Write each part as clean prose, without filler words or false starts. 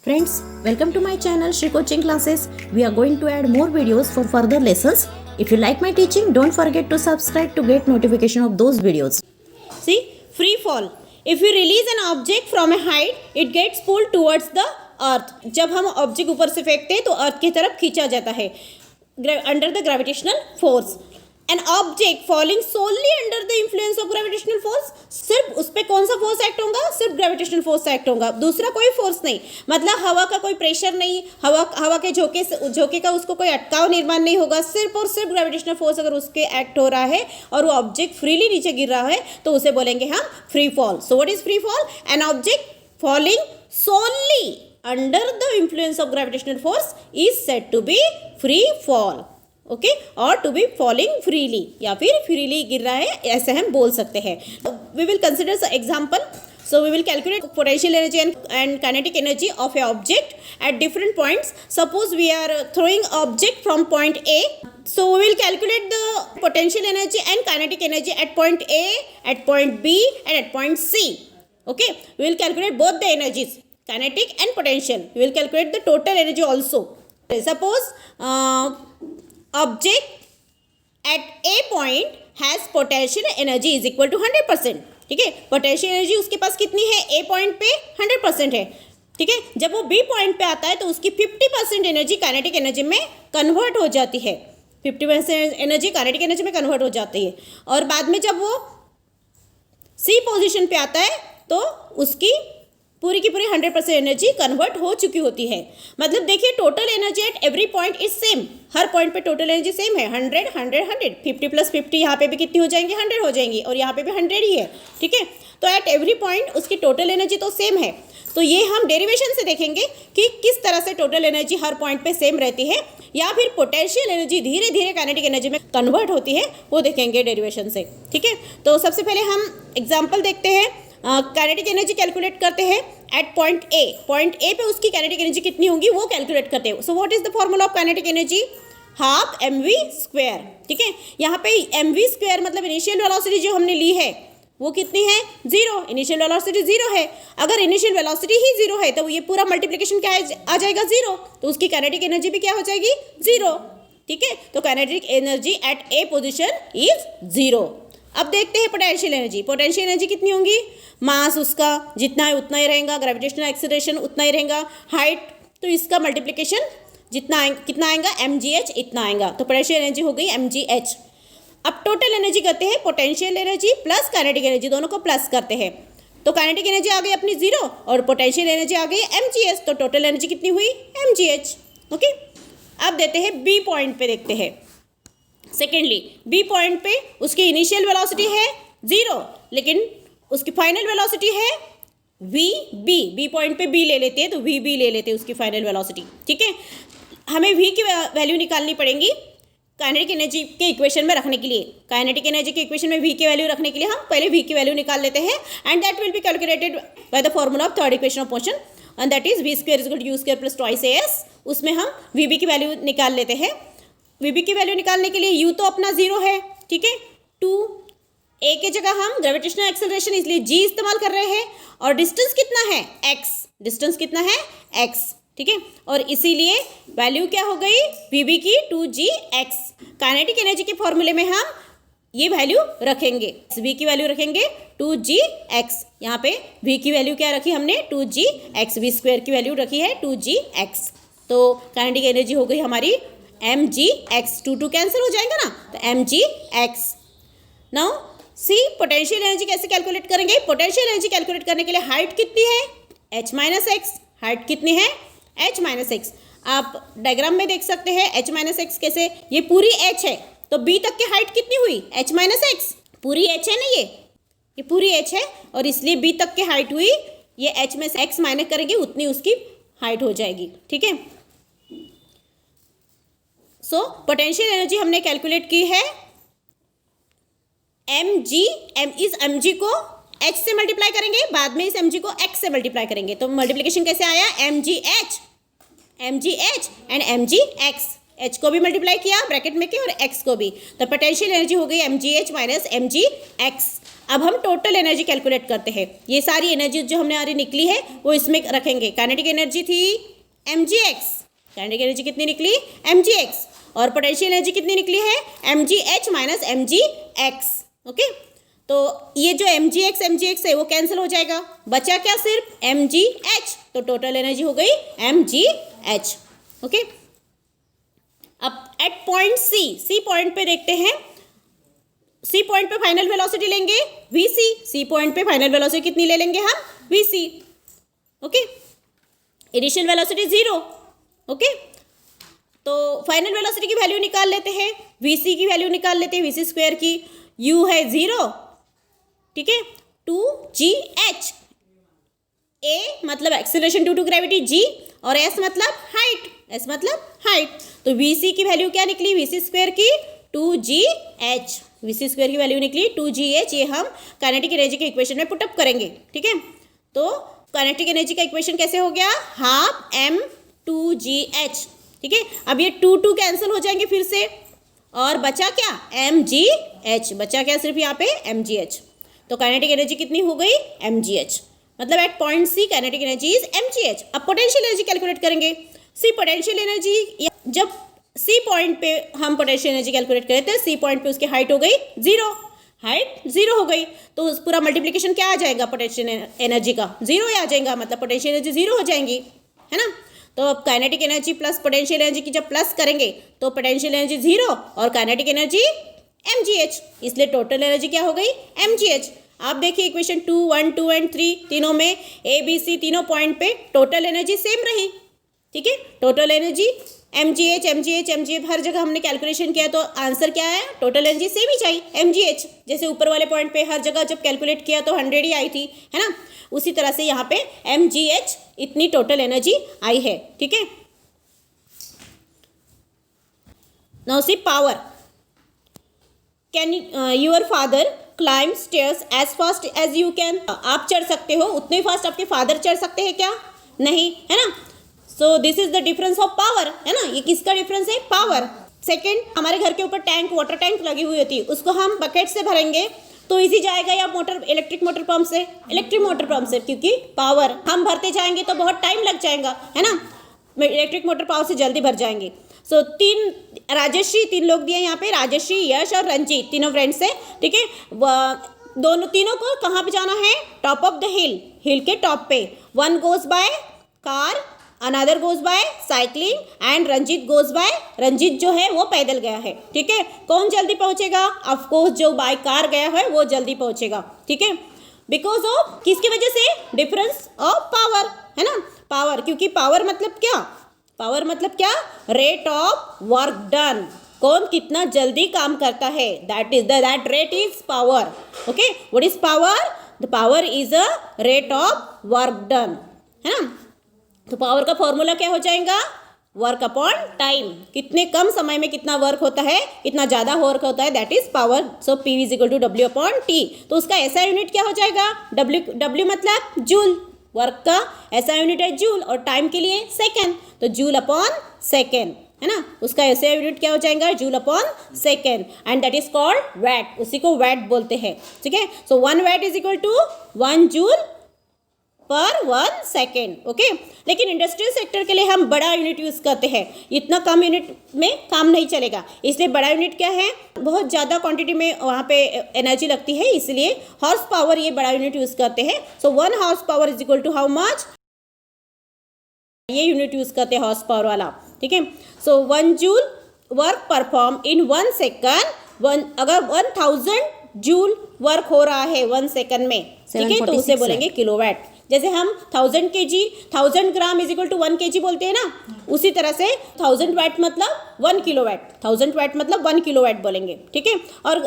Friends, welcome to my channel Shri Coaching Classes. We are going to add more videos for further lessons. If you like my teaching, don't forget to subscribe to get notification of those videos. See, free fall. If we release an object from a height, it gets pulled towards the earth. जब हम object ऊपर से फेंकते हैं तो अर्थ की तरफ खींचा जाता है under the gravitational force. An object falling solely under the influence of gravitational force, सिर्फ उस पर कौन सा फोर्स एक्ट होगा? सिर्फ ग्रेविटेशनल फोर्स एक्ट होगा, दूसरा कोई फोर्स नहीं. मतलब हवा का कोई प्रेशर नहीं, हवा के झोंके का उसको कोई अटकाव निर्माण नहीं होगा. सिर्फ और सिर्फ ग्रेविटेशनल फोर्स अगर उसके एक्ट हो रहा है और वो ऑब्जेक्ट फ्रीली नीचे गिर रहा है तो उसे बोलेंगे हम free fall. So what is free fall? An object falling solely under the influence of gravitational force is said to be free fall. Okay, और टू बी फॉलिंग फ्रीली, या फिर फ्रीली गिर रहा है ऐसे हम बोल सकते हैं. वी विल कंसिडर स example. So we will calculate potential energy and kinetic energy of a object at different points. Suppose we are throwing object from point A. So we will calculate the potential energy and kinetic energy at point A, at point B and at point C. Okay, we will calculate both the energies, kinetic and potential. We will calculate the total energy also. Suppose object at A point has potential energy is equal to 100%. ठीक है, potential energy उसके पास कितनी है? ए point पे 100% है. ठीक है, जब वो बी पॉइंट पे आता है तो उसकी 50% एनर्जी काइनेटिक एनर्जी में कन्वर्ट हो जाती है. 50% एनर्जी काइनेटिक एनर्जी में कन्वर्ट हो जाती है. और बाद में जब वो सी पोजीशन पे आता है तो उसकी पूरी की पूरी 100% एनर्जी कन्वर्ट हो चुकी होती है. मतलब देखिए, total energy at every point is same. Her point पे टोटल एनर्जी सेम है. 100 100 100, 50 + 50 यहाँ पे भी कितनी हो जाएंगी? 100 हो जाएंगी, और यहाँ पे भी 100 ही है. ठीक है, तो एट एवरी पॉइंट उसकी टोटल एनर्जी तो सेम है. तो ये हम डेरिवेशन से देखेंगे कि किस तरह से टोटल एनर्जी हर पॉइंट पे सेम रहती है, या फिर पोटेंशियल एनर्जी धीरे धीरे काइनेटिक एनर्जी में कन्वर्ट होती है, वो देखेंगे डेरिवेशन से. ठीक है, तो सबसे पहले हम एग्जाम्पल देखते हैं. काइनेटिक एनर्जी कैलकुलेट करते हैं at point A. Point A पे उसकी काइनेटिक एनर्जी कितनी होगी वो कैलकुलेट करते हैं. सो what is the formula of kinetic energy? Half mv². ठीक है, यहाँ पे mv² मतलब इनिशियल वेलोसिटी जो हमने ली है वो कितनी है? 0. इनिशियल वेलोसिटी 0 है. अगर इनिशियल वेलोसिटी ही 0 है तो ये पूरा मल्टीप्लिकेशन क्या आ जाएगा? 0. तो उसकी काइनेटिक एनर्जी भी क्या हो जाएगी? 0. ठीक है, तो kinetic energy at A position is 0. अब देखते हैं पोटेंशियल एनर्जी. पोटेंशियल एनर्जी कितनी होंगी? मास उसका जितना है उतना ही रहेगा, ग्रेविटेशनल एक्सीलरेशन उतना ही रहेगा, हाइट तो इसका मल्टीप्लिकेशन कितना आएगा? mgh इतना आएगा. तो पोटेंशियल एनर्जी हो गई mgh. अब टोटल एनर्जी करते हैं. Potential energy plus kinetic energy दोनों को प्लस करते हैं. तो काइनेटिक एनर्जी आ गई अपनी 0 और पोटेंशियल एनर्जी आ गई mgh. तो टोटल एनर्जी कितनी हुई? mgh. ओके, अब देते हैं बी पॉइंट पे. देखते हैं सेकेंडली, बी पॉइंट पे उसकी इनिशियल वेलोसिटी है 0, लेकिन उसकी फाइनल वेलोसिटी है vb. बी पॉइंट पे b ले लेते हैं तो vb ले लेते हैं उसकी फाइनल वेलोसिटी. ठीक है, हमें v की वैल्यू निकालनी पड़ेगी काइनेटिक एनर्जी के इक्वेशन में रखने के लिए. काइनेटिक एनर्जी के इक्वेशन में v की वैल्यू रखने के लिए हम पहले v की वैल्यू निकाल लेते हैं, and that will be calculated by the formula of third equation of motion, and that is v² = u² + 2as. उसमें हम vb की वैल्यू निकाल लेते हैं. vb की वैल्यू निकालने के लिए u तो अपना 0 है. ठीक है, 2 a के जगह हम ग्रेविटेशनल एक्सेलरेशन इसलिए g इस्तेमाल कर रहे हैं, और डिस्टेंस कितना है? x. डिस्टेंस कितना है? x. ठीक है, और इसीलिए वैल्यू क्या हो गई vb की? 2gx. काइनेटिक एनर्जी के फॉर्मूले में हम ये वैल्यू रखेंगे. v की वैल्यू रखेंगे 2gx. यहाँ पे v की वैल्यू क्या रखी हमने? 2gx. v² की वैल्यू रखी है 2gx. तो काइनेटिक एनर्जी हो गई हमारी mgx. 2 कैंसिल हो जाएगा ना, तो mgx. Now see, potential energy कैसे कैलकुलेट करेंगे? पोटेंशियल एनर्जी कैलकुलेट करने के लिए हाइट कितनी है? h-x. हाइट कितनी है? h-x. आप डायग्राम में देख सकते हैं h-x कैसे. ये पूरी h है तो b तक की हाइट कितनी हुई? h-x. पूरी h है ना, ये पूरी h है, और इसलिए b तक की हाइट हुई. ये h में से x माइनस करेंगे उतनी उसकी हाइट हो जाएगी. ठीक है, सो पोटेंशियल एनर्जी हमने कैलकुलेट की है mg को h से मल्टीप्लाई करेंगे, बाद में इस mg को x से मल्टीप्लाई करेंगे. तो मल्टीप्लिकेशन कैसे आया? mgh and mgx. h को भी मल्टीप्लाई किया ब्रैकेट में के, और x को भी. तो पोटेंशियल एनर्जी हो गई mgh - mgx. अब हम टोटल एनर्जी कैलकुलेट करते हैं। ये सारी एनर्जी जो हमने आ रही निकली है वो इसमें रखेंगे। काइनेटिक एनर्जी थी mgx, काइनेटिक एनर्जी कितनी निकली mgx, और पोटेंशियल एनर्जी कितनी निकली है mgh माइनस mgx। ओके, तो ये जो mgx है वो कैंसिल हो जाएगा, बचा क्या सिर्फ mgh, तो टोटल एनर्जी हो गई mgh। ओके, अब एट पॉइंट सी पॉइंट पे देखते हैं। सी पॉइंट पे फाइनल वेलोसिटी लेंगे vc, सी पॉइंट पे फाइनल वेलोसिटी कितनी ले लेंगे हम vc। Okay, initial velocity 0। Okay, तो फाइनल वेलोसिटी की वैल्यू निकाल लेते हैं, vc की वैल्यू निकाल लेते हैं, vc स्क्वायर की, u है 0, ठीक है, 2gh, a मतलब acceleration due to gravity, g और s मतलब हाइट, s मतलब हाइट, तो vc की वैल्यू क्या निकली, vc स्क्वायर की 2gh, vc स्क्वायर की वैल्यू निकली 2gh। ये हम काइनेटिक एनर्जी के इक्वेशन में पुटअप करेंगे, ठीक है। तो काइनेटिक एनर्जी का इक्वेशन कैसे हो गया, हाफ m2gh, ठीक है। अब ये 2 कैंसिल हो जाएंगे फिर से, और बचा क्या mgh, बचा क्या सिर्फ यहाँ पे mgh, तो काइनेटिक एनर्जी कितनी हो गई mgh, मतलब at point C kinetic energy is mgh। अब पोटेंशियल एनर्जी कैलकुलेट करेंगे। सी पोटेंशियल एनर्जी, जब सी पॉइंट पे हम पोटेंशियल एनर्जी कैलकुलेट करे थे, सी पॉइंट पे उसकी हाइट हो गई 0, हाइट 0 हो गई, तो उस पूरा मल्टीप्लिकेशन क्या आ जाएगा पोटेंशियल एनर्जी का 0 ही आ जाएगा, मतलब पोटेंशियल एनर्जी 0 हो जाएंगी, है ना। तो अब kinetic energy plus potential energy की जब प्लस करेंगे तो पोटेंशियल एनर्जी 0 और काइनेटिक एनर्जी mgh, इसलिए टोटल एनर्जी क्या हो गई mgh। आप देखिए इक्वेशन 2, 1, 2 एंड 3 तीनों में ए बी सी तीनों पॉइंट पे टोटल एनर्जी सेम रही, ठीक है। टोटल एनर्जी mgh हर जगह हमने कैलकुलेशन किया तो आंसर क्या आया, टोटल एनर्जी सेम ही चाहिए mgh, जैसे ऊपर वाले पॉइंट पे हर जगह जब कैलकुलेट किया तो 100 ही आई थी, है ना, उसी तरह से यहाँ पे mgh इतनी टोटल एनर्जी आई है, ठीक है। Now see power, can your father climb stairs as fast as you can, आप चढ़ सकते हो उतने फास्ट आपके फादर चढ़ सकते हैं क्या, नहीं, है ना। So this is the difference of power, है ना, ये किसका डिफरेंस है, पावर। सेकंड, हमारे घर के ऊपर टैंक, वाटर टैंक लगी हुई होती है, उसको हम बकेट से भरेंगे तो इजी जाएगा या मोटर, इलेक्ट्रिक मोटर पंप से, इलेक्ट्रिक मोटर पंप से, क्योंकि पावर हम भरते जाएंगे तो बहुत टाइम लग जाएगा, है ना, इलेक्ट्रिक मोटर पावर से जल्दी भर जाएंगे। सो राजश्री, 3 लोग दिए यहाँ पे, राजश्री, यश और रंजीत, तीनों फ्रेंड्स है, ठीक है। तीनों को कहाँ पे जाना है, top of the hill, hill के टॉप पे। One goes by car, another goes by cycling and Ranjit goes by, Ranjit जो है वो पैदल गया है, ठीक है। कौन जल्दी पहुंचेगा, ऑफ कोर्स जो बाय कार गया है वो जल्दी पहुंचेगा, ठीक है। बिकॉज ऑफ किसकी वजह से, डिफरेंस ऑफ पावर, है ना, पावर, क्योंकि पावर मतलब क्या, पावर मतलब क्या, रेट ऑफ वर्क डन, कौन कितना जल्दी काम करता है, that rate is power. Okay, what is power, the power is a rate of work done, है ना। तो पावर का फॉर्मूला क्या हो जाएगा, वर्क अपॉन टाइम, कितने कम समय में कितना वर्क होता है, कितना ज़्यादा वर्क होता है, that is power. So P is equal to W upon T, तो उसका ऐसा यूनिट क्या हो जाएगा, W मतलब जूल, वर्क का ऐसा यूनिट है जूल, और टाइम के लिए सेकेंड, तो जूल अपॉन सेकेंड, है ना, उसका ऐसा यूनिट क्या हो जाएगा, joule upon second, and that is called watt, उसी को वैट बोलते हैं, ठीक है। So 1 watt is equal to 1 joule per 1 second, okay. लेकिन इंडस्ट्रियल सेक्टर के लिए हम बड़ा यूनिट यूज़ करते हैं, इतना कम यूनिट में काम नहीं चलेगा, इसलिए बड़ा यूनिट क्या है, बहुत ज़्यादा क्वांटिटी में वहाँ पे एनर्जी लगती है, इसलिए हॉर्स पावर ये बड़ा यूनिट यूज़ करते हैं। So 1 horse power is equal to how much, ये यूनिट यूज़ करते हैं हॉर्स पावर वाला, ठीक है। So 1 joule work perform in 1 second, अगर 1000 जूल वर्क हो रहा है 1 सेकेंड में, ठीक है, तो उसे बोलेंगे किलोवाट। जैसे हम 1000 kg 1000 gram is equal to 1 kg बोलते हैं ना, उसी तरह से 1000 वाट मतलब 1 किलोवाट, 1000 वाट मतलब 1 किलोवाट बोलेंगे, ठीक है। और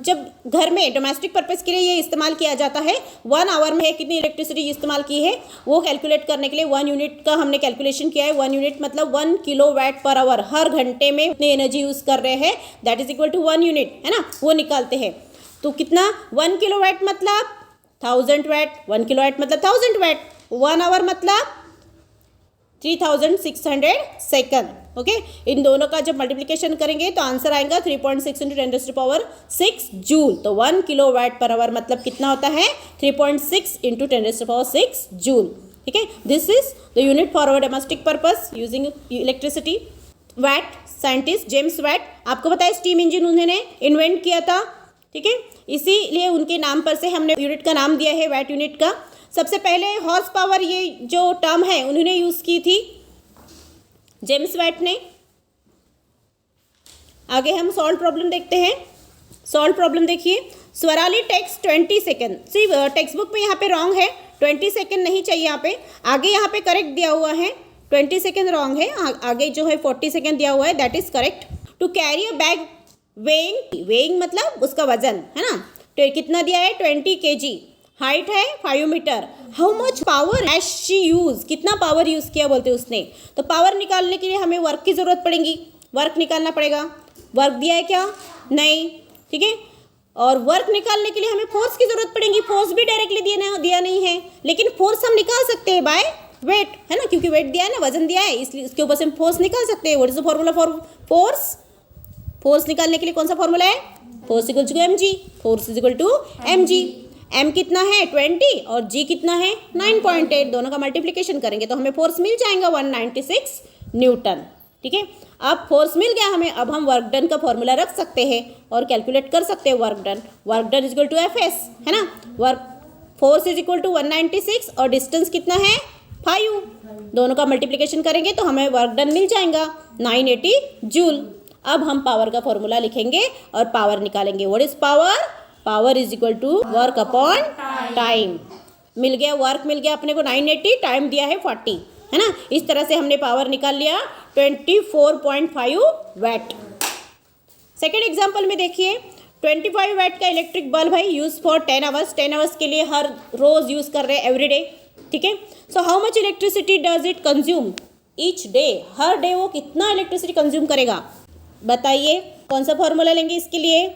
जब घर में डोमेस्टिक पर्पस के लिए ये इस्तेमाल किया जाता है, 1 आवर में कितनी इलेक्ट्रिसिटी इस्तेमाल की है वो कैलकुलेट करने के लिए 1 यूनिट का हमने कैलकुलेशन किया है। 1 यूनिट मतलब 1 किलोवाट पर आवर, हर घंटे में उतनी एनर्जी यूज़ कर रहे हैं, that is equal to 1 unit, है ना, वो निकालते हैं। तो कितना, 1 किलोवाट मतलब 1000 वाट, 1 किलोवाट मतलब 1000 वाट, 1 आवर मतलब 3600 सेकंड। ओके, इन दोनों का जब मल्टीप्लिकेशन करेंगे तो आंसर आएगा 3.6 इंटू 10⁻6 जूल। तो 1 किलोवाट पर आवर मतलब कितना होता है 3.6 इंटू 10⁻6 जूल। ठीक है, this is the unit for our domestic purpose using electricity. Watt, scientist James Watt, आपको पता है स्टीम इंजन उन्होंने इन्वेंट किया था। ठीक है, इसीलिए उनके नाम पर से हमने यूनिट का नाम दिया है वैट यूनिट का। सबसे पहले हॉर्स पावर ये जो टर्म है उन्होंने यूज़ की थी जेम्स वैट ने। आगे हम सॉल्व प्रॉब्लम देखते हैं। सॉल्व प्रॉब्लम देखिए, स्वराली टेक्स 20 सेकेंड। सी टेक्स्ट बुक में यहाँ पे रॉन्ग है, 20 सेकेंड नहीं चाहिए यहाँ पे। आगे यहाँ पे करेक्ट दिया हुआ है, 20 सेकेंड रॉन्ग है, आगे जो है 40 सेकेंड दिया हुआ है, that is correct. To carry a bag weighing मतलब उसका वजन है ना, तो कितना दिया है 20 kg, हाइट है 5 metre. How much power has she use, कितना पावर यूज़ किया बोलते उसने। तो पावर निकालने के लिए हमें वर्क की ज़रूरत पड़ेगी, वर्क निकालना पड़ेगा। वर्क दिया है क्या, नहीं। ठीक है, और वर्क निकालने के लिए हमें फोर्स की ज़रूरत पड़ेगी। फोर्स भी डायरेक्टली दिया नहीं है, लेकिन फोर्स हम निकाल सकते हैं बाय वेट, है ना, क्योंकि वेट दिया है ना, वजन दिया है, इसलिए उसके ऊपर से हम फोर्स निकाल सकते हैं। What is the formula for force? Force निकालने के लिए कौन सा फॉर्मूला है, force equal to mg। Force is equal to mg। m कितना है 20 और g कितना है 9.8, दोनों का मल्टीप्लिकेशन करेंगे तो हमें फोर्स मिल जाएगा 196 न्यूटन। ठीक है, अब फोर्स मिल गया हमें, अब हम वर्क डन का फॉर्मूला रख सकते हैं और कैलकुलेट कर सकते हैं work done. Work done is equal to Fs, है ना। Work force is equal to 196 और डिस्टेंस कितना है 5, दोनों का मल्टीप्लिकेशन करेंगे तो हमें वर्क डन मिल जाएगा 980 जूल। अब हम पावर का फॉर्मूला लिखेंगे और पावर निकालेंगे। What is power? Power is equal to work upon time. मिल गया, वर्क मिल गया अपने को 980, टाइम दिया है 40, है ना। इस तरह से हमने पावर निकाल लिया 24.5 वैट। सेकेंड एग्जाम्पल में देखिए, 25 वैट का इलेक्ट्रिक बल्ब है, यूज फॉर 10 आवर्स। 10 आवर्स के लिए हर रोज यूज कर रहे हैं, एवरी डे। ठीक है, so how much electricity does it consume each day? Her day वो कितना इलेक्ट्रिसिटी कंज्यूम करेगा बताइए। कौन सा फॉर्मूला लेंगे इसके लिए?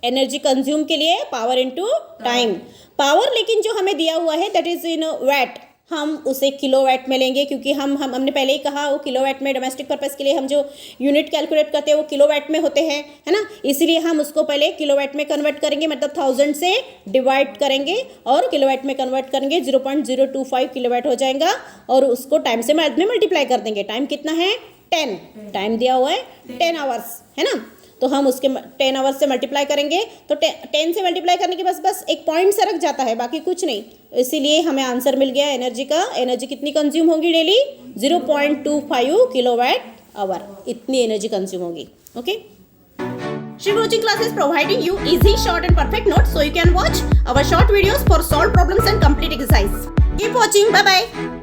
एनर्जी कंज्यूम के लिए पावर इनटू टाइम। पावर लेकिन जो हमें दिया हुआ है दैट इज इन वैट, हम उसे किलोवाट में लेंगे, क्योंकि हमने पहले ही कहा वो किलोवाट में डोमेस्टिक पर्पस के लिए हम जो यूनिट कैलकुलेट करते हैं वो किलोवाट में होते हैं, है ना। इसलिए हम उसको पहले किलोवाट में कन्वर्ट करेंगे, मतलब 1000 से डिवाइड करेंगे और किलोवाट में कन्वर्ट करेंगे, 0.025 किलोवाट हो जाएगा और उसको टाइम से मल्टीप्लाई कर देंगे। टाइम कितना है 10, टाइम दिया हुआ है 10 आवर्स, है ना। तो हम उसके 10 आवर्स से मल्टीप्लाई करेंगे तो 10 से मल्टीप्लाई करने के बस एक पॉइंट से रख जाता है, बाकी कुछ नहीं। इसीलिए हमें आंसर मिल गया एनर्जी का। एनर्जी कितनी कंज्यूम होगी डेली? 0.25 किलोवाट आवर, इतनी एनर्जी कंज्यूम होगी। Okay, Shri Coaching classes providing you easy, short and perfect notes so you can watch our short videos for solved problems and complete exercise. Keep watching. Bye bye.